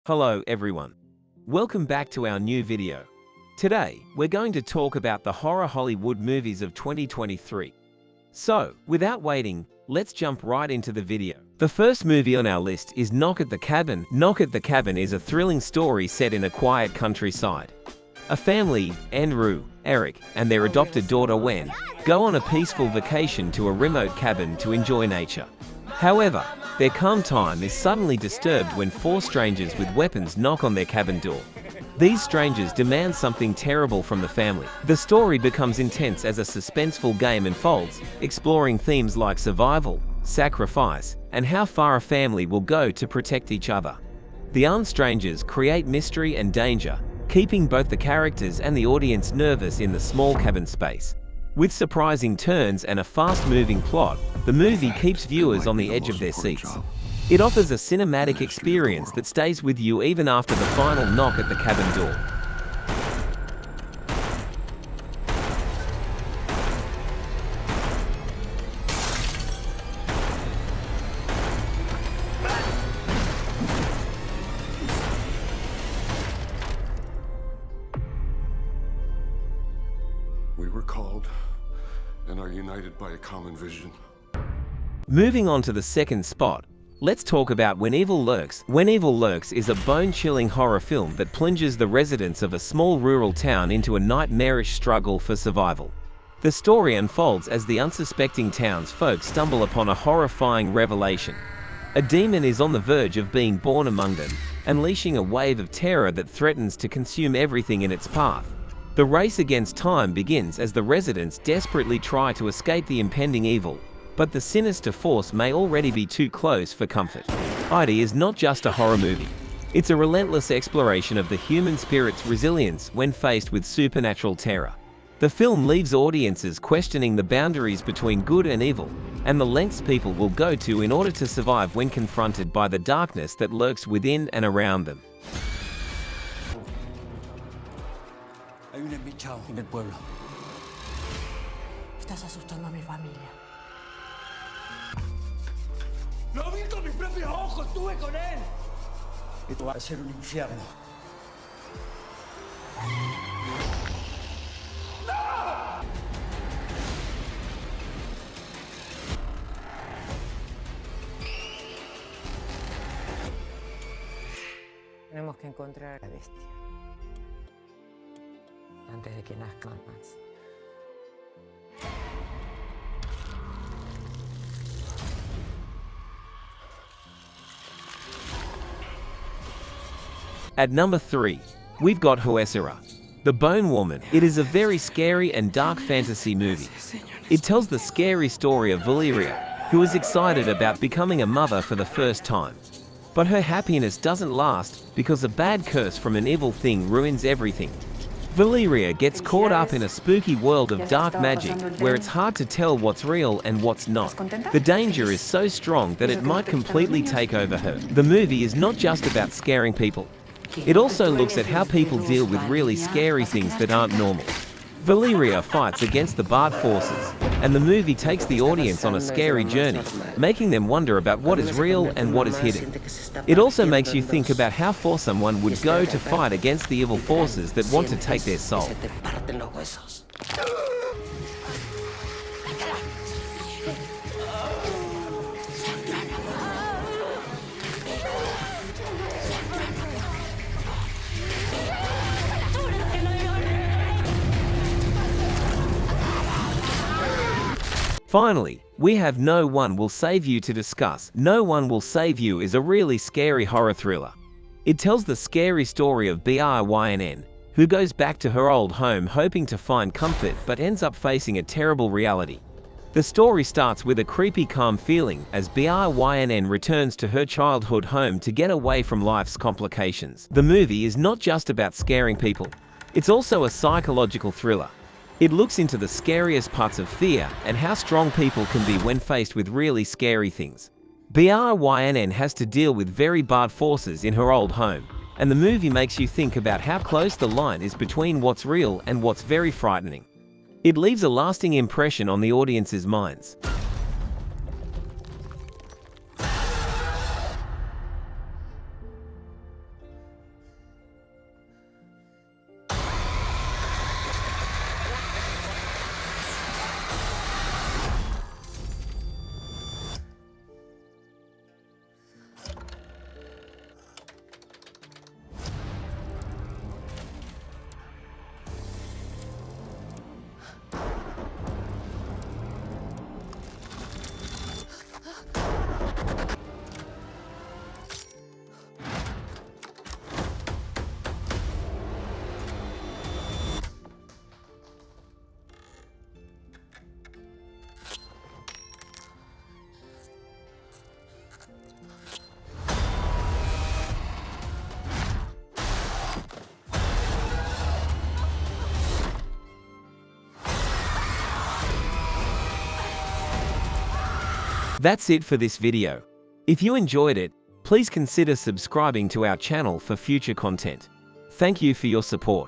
Hello everyone. Welcome back to our new video. Today, we're going to talk about the horror Hollywood movies of 2023. So, without waiting, let's jump right into the video. The first movie on our list is Knock at the Cabin. Knock at the Cabin is a thrilling story set in a quiet countryside. A family, Andrew, Eric, and their adopted daughter Wen, go on a peaceful vacation to a remote cabin to enjoy nature. However, their calm time is suddenly disturbed when four strangers with weapons knock on their cabin door. These strangers demand something terrible from the family. The story becomes intense as a suspenseful game unfolds, exploring themes like survival, sacrifice, and how far a family will go to protect each other. The armed strangers create mystery and danger, keeping both the characters and the audience nervous in the small cabin space. With surprising turns and a fast-moving plot, the movie keeps viewers on the edge of their seats. It offers a cinematic experience that stays with you even after the final knock at the cabin door. We were called and are united by a common vision. Moving on to the second spot, let's talk about When Evil Lurks. When Evil Lurks is a bone-chilling horror film that plunges the residents of a small rural town into a nightmarish struggle for survival. The story unfolds as the unsuspecting townsfolk stumble upon a horrifying revelation. A demon is on the verge of being born among them, unleashing a wave of terror that threatens to consume everything in its path. The race against time begins as the residents desperately try to escape the impending evil, but the sinister force may already be too close for comfort. Eerie is not just a horror movie. It's a relentless exploration of the human spirit's resilience when faced with supernatural terror. The film leaves audiences questioning the boundaries between good and evil, and the lengths people will go to in order to survive when confronted by the darkness that lurks within and around them. Hay un embichado en el pueblo. Estás asustando a mi familia. ¡Lo vi con mis propios ojos! ¡Estuve con él! Esto va a ser un infierno. ¡No! Tenemos que encontrar a la bestia antes de que nazcan más. At number 3, we've got Huesera, The Bone Woman. It is a very scary and dark fantasy movie. It tells the scary story of Valeria, who is excited about becoming a mother for the first time. But her happiness doesn't last because a bad curse from an evil thing ruins everything. Valeria gets caught up in a spooky world of dark magic where it's hard to tell what's real and what's not. The danger is so strong that it might completely take over her. The movie is not just about scaring people. It also looks at how people deal with really scary things that aren't normal. Valeria fights against the bad forces, and the movie takes the audience on a scary journey, making them wonder about what is real and what is hidden. It also makes you think about how far someone would go to fight against the evil forces that want to take their soul. Finally, we have No One Will Save You to discuss. No One Will Save You is a really scary horror thriller. It tells the scary story of Brynn, who goes back to her old home hoping to find comfort but ends up facing a terrible reality. The story starts with a creepy calm feeling as Brynn returns to her childhood home to get away from life's complications. The movie is not just about scaring people. It's also a psychological thriller. It looks into the scariest parts of fear and how strong people can be when faced with really scary things. Brynn has to deal with very bad forces in her old home, and the movie makes you think about how close the line is between what's real and what's very frightening. It leaves a lasting impression on the audience's minds. That's it for this video. If you enjoyed it, please consider subscribing to our channel for future content. Thank you for your support.